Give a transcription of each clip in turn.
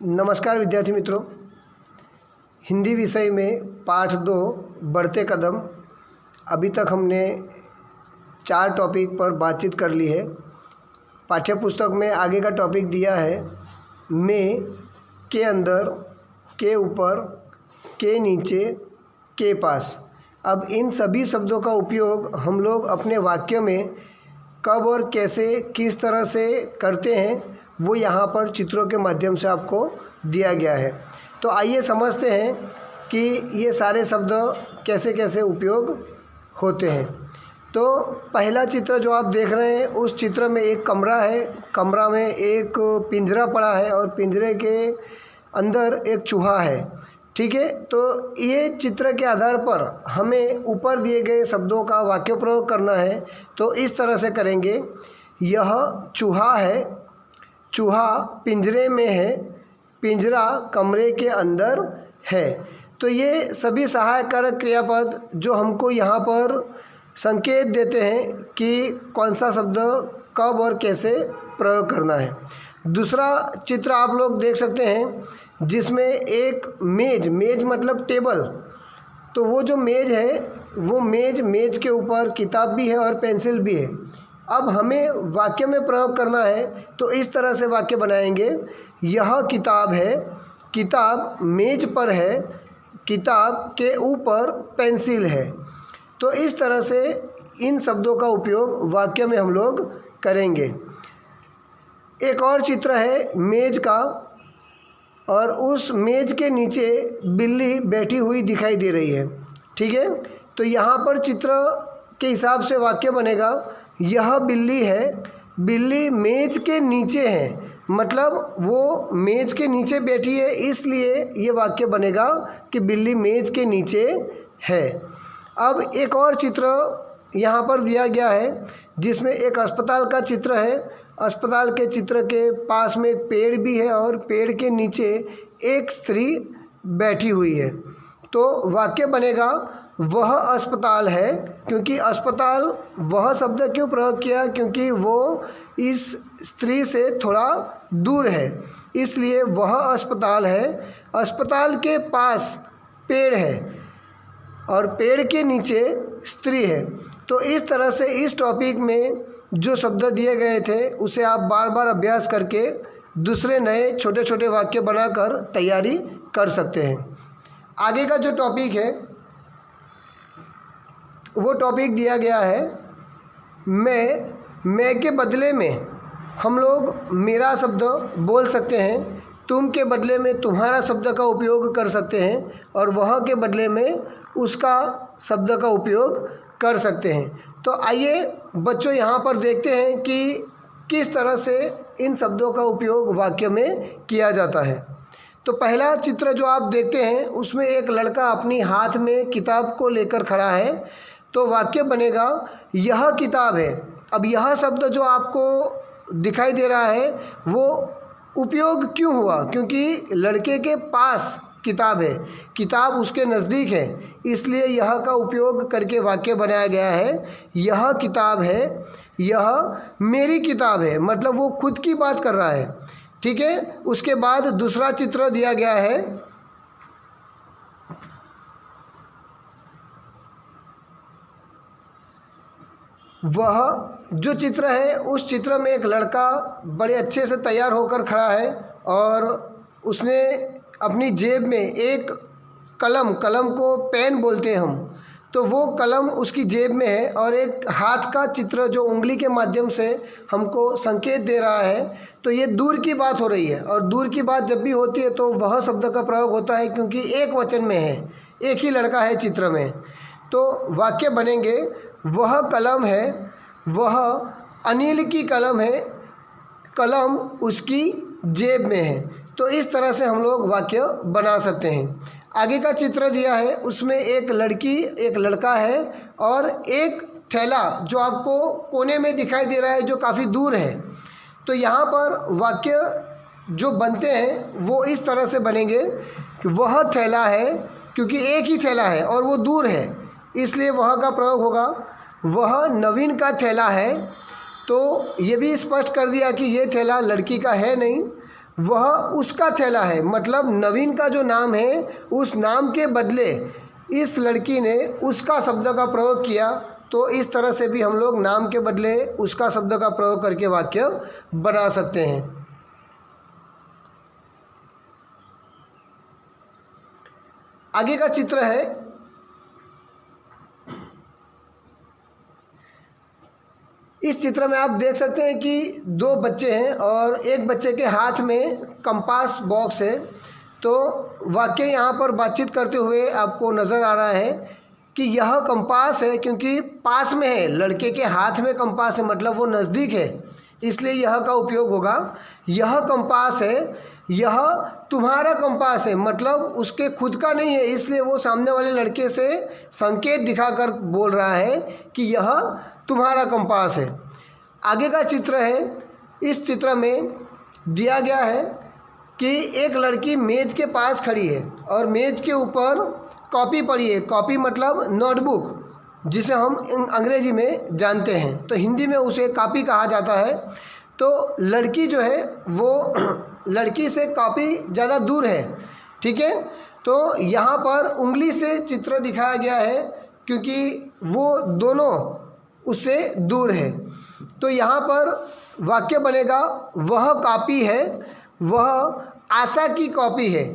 नमस्कार विद्यार्थी मित्रों, हिंदी विषय में पाठ 2 बढ़ते कदम। अभी तक हमने 4 टॉपिक पर बातचीत कर ली है। पाठ्य पुस्तक में आगे का टॉपिक दिया है में, के अंदर, के ऊपर, के नीचे, के पास। अब इन सभी शब्दों का उपयोग हम लोग अपने वाक्य में कब और कैसे किस तरह से करते हैं वो यहाँ पर चित्रों के माध्यम से आपको दिया गया है। तो आइए समझते हैं कि ये सारे शब्द कैसे कैसे उपयोग होते हैं। तो पहला चित्र जो आप देख रहे हैं, उस चित्र में एक कमरा है। कमरा में एक पिंजरा पड़ा है और पिंजरे के अंदर एक चूहा है। ठीक है, तो ये चित्र के आधार पर हमें ऊपर दिए गए शब्दों का वाक्य प्रयोग करना है। तो इस तरह से करेंगे, यह चूहा है, चूहा पिंजरे में है, पिंजरा कमरे के अंदर है। तो ये सभी सहायक कारक क्रियापद जो हमको यहाँ पर संकेत देते हैं कि कौन सा शब्द कब और कैसे प्रयोग करना है। दूसरा चित्र आप लोग देख सकते हैं जिसमें एक मेज मतलब टेबल। तो वो जो मेज है, वो मेज के ऊपर किताब भी है और पेंसिल भी है। अब हमें वाक्य में प्रयोग करना है, तो इस तरह से वाक्य बनाएंगे, यह किताब है, किताब मेज पर है, किताब के ऊपर पेंसिल है। तो इस तरह से इन शब्दों का उपयोग वाक्य में हम लोग करेंगे। एक और चित्र है मेज का, और उस मेज के नीचे बिल्ली बैठी हुई दिखाई दे रही है। ठीक है, तो यहाँ पर चित्र के हिसाब से वाक्य बनेगा, यह बिल्ली है, बिल्ली मेज के नीचे है। मतलब वो मेज के नीचे बैठी है, इसलिए ये वाक्य बनेगा कि बिल्ली मेज के नीचे है। अब एक और चित्र यहाँ पर दिया गया है जिसमें एक अस्पताल का चित्र है। अस्पताल के चित्र के पास में एक पेड़ भी है और पेड़ के नीचे एक स्त्री बैठी हुई है। तो वाक्य बनेगा, वह अस्पताल है, क्योंकि अस्पताल वह शब्द क्यों प्रयोग किया, क्योंकि वो इस स्त्री से थोड़ा दूर है, इसलिए वह अस्पताल है। अस्पताल के पास पेड़ है और पेड़ के नीचे स्त्री है। तो इस तरह से इस टॉपिक में जो शब्द दिए गए थे उसे आप बार बार अभ्यास करके दूसरे नए छोटे छोटे वाक्य बनाकर तैयारी कर सकते हैं। आगे का जो टॉपिक है वो टॉपिक दिया गया है मैं के बदले में हम लोग मेरा शब्द बोल सकते हैं, तुम के बदले में तुम्हारा शब्द का उपयोग कर सकते हैं, और वह के बदले में उसका शब्द का उपयोग कर सकते हैं। तो आइए बच्चों यहाँ पर देखते हैं कि किस तरह से इन शब्दों का उपयोग वाक्य में किया जाता है। तो पहला चित्र जो आप देखते हैं उसमें एक लड़का अपनी हाथ में किताब को लेकर खड़ा है। तो वाक्य बनेगा, यह किताब है। अब यह शब्द जो आपको दिखाई दे रहा है वो उपयोग क्यों हुआ, क्योंकि लड़के के पास किताब है, किताब उसके नज़दीक है, इसलिए यह का उपयोग करके वाक्य बनाया गया है। यह किताब है, यह मेरी किताब है, मतलब वो खुद की बात कर रहा है। ठीक है, उसके बाद दूसरा चित्र दिया गया है, वह जो चित्र है उस चित्र में एक लड़का बड़े अच्छे से तैयार होकर खड़ा है और उसने अपनी जेब में एक कलम को पेन बोलते हैं हम, तो वो कलम उसकी जेब में है और एक हाथ का चित्र जो उंगली के माध्यम से हमको संकेत दे रहा है। तो ये दूर की बात हो रही है, और दूर की बात जब भी होती है तो वह शब्द का प्रयोग होता है, क्योंकि एक वचन में है, एक ही लड़का है चित्र में। तो वाक्य बनेंगे, वह कलम है, वह अनिल की कलम है, कलम उसकी जेब में है। तो इस तरह से हम लोग वाक्य बना सकते हैं। आगे का चित्र दिया है उसमें एक लड़की एक लड़का है और एक थैला जो आपको कोने में दिखाई दे रहा है जो काफ़ी दूर है। तो यहाँ पर वाक्य जो बनते हैं वो इस तरह से बनेंगे कि वह थैला है, क्योंकि एक ही थैला है और वो दूर है, इसलिए वह का प्रयोग होगा। वह नवीन का थैला है, तो ये भी स्पष्ट कर दिया कि ये थैला लड़की का है नहीं, वह उसका थैला है, मतलब नवीन का जो नाम है उस नाम के बदले इस लड़की ने उसका शब्द का प्रयोग किया। तो इस तरह से भी हम लोग नाम के बदले उसका शब्द का प्रयोग करके वाक्य बना सकते हैं। आगे का चित्र है, इस चित्र में आप देख सकते हैं कि दो बच्चे हैं और एक बच्चे के हाथ में कंपास बॉक्स है। तो वाक्य यहाँ पर बातचीत करते हुए आपको नज़र आ रहा है कि यह कंपास है, क्योंकि पास में है, लड़के के हाथ में कंपास है मतलब वो नज़दीक है, इसलिए यह का उपयोग होगा। यह कंपास है, यह तुम्हारा कंपास है, मतलब उसके खुद का नहीं है, इसलिए वो सामने वाले लड़के से संकेत दिखाकर बोल रहा है कि यह तुम्हारा कंपास है। आगे का चित्र है, इस चित्र में दिया गया है कि एक लड़की मेज़ के पास खड़ी है और मेज़ के ऊपर कॉपी पड़ी है। कॉपी मतलब नोटबुक, जिसे हम अंग्रेजी में जानते हैं, तो हिंदी में उसे कॉपी कहा जाता है। तो लड़की जो है वो लड़की से कॉपी ज़्यादा दूर है, ठीक है। तो यहाँ पर उंगली से चित्र दिखाया गया है क्योंकि वो दोनों उससे दूर है। तो यहाँ पर वाक्य बनेगा वह कॉपी है, वह आशा की कॉपी है।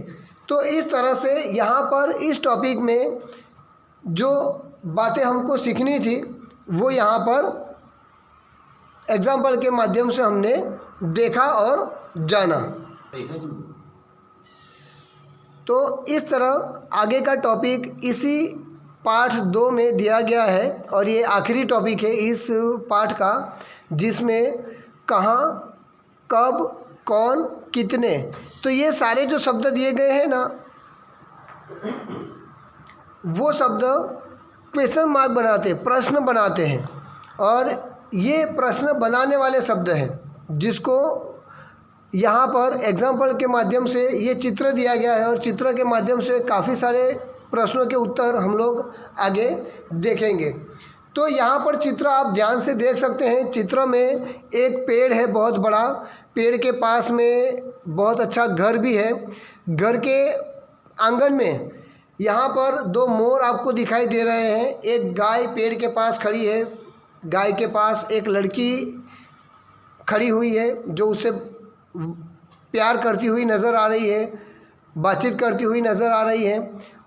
तो इस तरह से यहाँ पर इस टॉपिक में जो बातें हमको सीखनी थी वो यहाँ पर एग्जाम्पल के माध्यम से हमने देखा और जाना। तो इस तरह आगे का टॉपिक इसी पाठ 2 में दिया गया है और ये आखिरी टॉपिक है इस पाठ का, जिसमें कहाँ, कब, कौन, कितने, तो ये सारे जो शब्द दिए गए हैं ना, वो शब्द क्वेश्चन मार्क बनाते हैं, प्रश्न बनाते हैं। और ये प्रश्न बनाने वाले शब्द हैं जिसको यहाँ पर एग्जाम्पल के माध्यम से ये चित्र दिया गया है और चित्र के माध्यम से काफ़ी सारे प्रश्नों के उत्तर हम लोग आगे देखेंगे। तो यहाँ पर चित्र आप ध्यान से देख सकते हैं। चित्र में एक पेड़ है बहुत बड़ा, पेड़ के पास में बहुत अच्छा घर भी है। घर के आंगन में यहाँ पर 2 मोर आपको दिखाई दे रहे हैं। एक गाय पेड़ के पास खड़ी है, गाय के पास एक लड़की खड़ी हुई है जो उससे प्यार करती हुई नज़र आ रही है, बातचीत करती हुई नज़र आ रही है।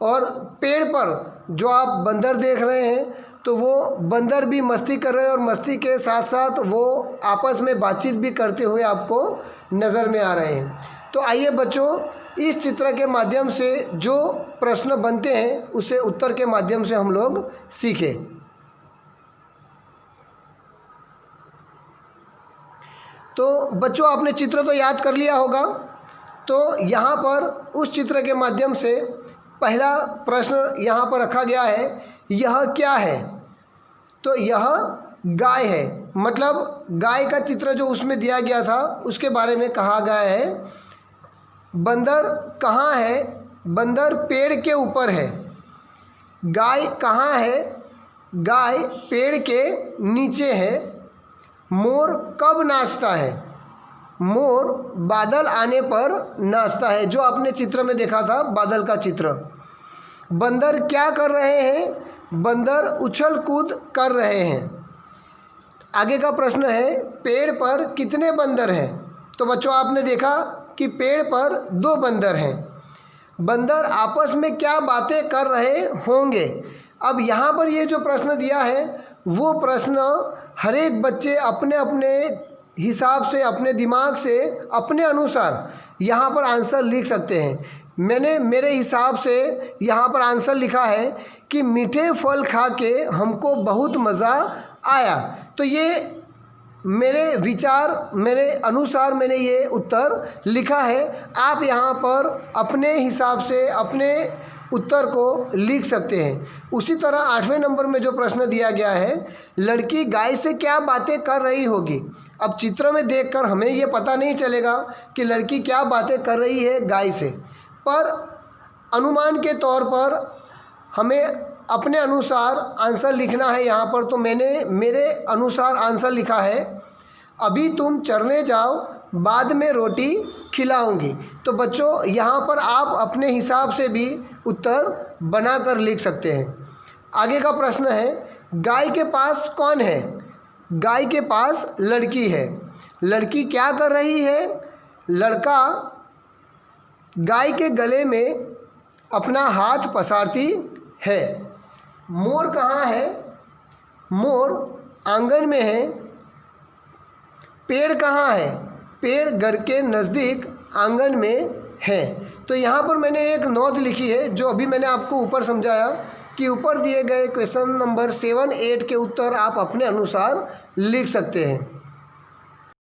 और पेड़ पर जो आप बंदर देख रहे हैं तो वो बंदर भी मस्ती कर रहे हैं और मस्ती के साथ साथ वो आपस में बातचीत भी करते हुए आपको नज़र में आ रहे हैं। तो आइए बच्चों, इस चित्र के माध्यम से जो प्रश्न बनते हैं उसे उत्तर के माध्यम से हम लोग सीखें। तो बच्चों आपने चित्र तो याद कर लिया होगा। तो यहाँ पर उस चित्र के माध्यम से पहला प्रश्न यहाँ पर रखा गया है, यह क्या है? तो यह गाय है, मतलब गाय का चित्र जो उसमें दिया गया था उसके बारे में कहा गया है। बंदर कहाँ है? बंदर पेड़ के ऊपर है। गाय कहाँ है? गाय पेड़ के नीचे है। मोर कब नाचता है? मोर बादल आने पर नाचता है, जो आपने चित्र में देखा था बादल का चित्र। बंदर क्या कर रहे हैं? बंदर उछल कूद कर रहे हैं। आगे का प्रश्न है, पेड़ पर कितने बंदर हैं? तो बच्चों आपने देखा कि पेड़ पर 2 बंदर हैं। बंदर आपस में क्या बातें कर रहे होंगे? अब यहाँ पर ये जो प्रश्न दिया है वो प्रश्न हर एक बच्चे अपने अपने हिसाब से, अपने दिमाग से, अपने अनुसार यहाँ पर आंसर लिख सकते हैं। मैंने मेरे हिसाब से यहाँ पर आंसर लिखा है कि मीठे फल खा के हमको बहुत मज़ा आया। तो ये मेरे विचार, मेरे अनुसार मैंने ये उत्तर लिखा है। आप यहाँ पर अपने हिसाब से अपने उत्तर को लिख सकते हैं। उसी तरह 8वें नंबर में जो प्रश्न दिया गया है, लड़की गाय से क्या बातें कर रही होगी? अब चित्र में देखकर हमें ये पता नहीं चलेगा कि लड़की क्या बातें कर रही है गाय से, पर अनुमान के तौर पर हमें अपने अनुसार आंसर लिखना है यहाँ पर। तो मैंने मेरे अनुसार आंसर लिखा है, अभी तुम चरने जाओ, बाद में रोटी खिलाऊंगी। तो बच्चों यहाँ पर आप अपने हिसाब से भी उत्तर बनाकर लिख सकते हैं। आगे का प्रश्न है, गाय के पास कौन है? गाय के पास लड़की है। लड़की क्या कर रही है? लड़का गाय के गले में अपना हाथ पसारती है। मोर कहाँ है? मोर आंगन में है। पेड़ कहाँ है? पेड़ घर के नज़दीक आंगन में है। तो यहाँ पर मैंने एक नोट लिखी है जो अभी मैंने आपको ऊपर समझाया कि ऊपर दिए गए क्वेश्चन नंबर 7, 8 के उत्तर आप अपने अनुसार लिख सकते हैं।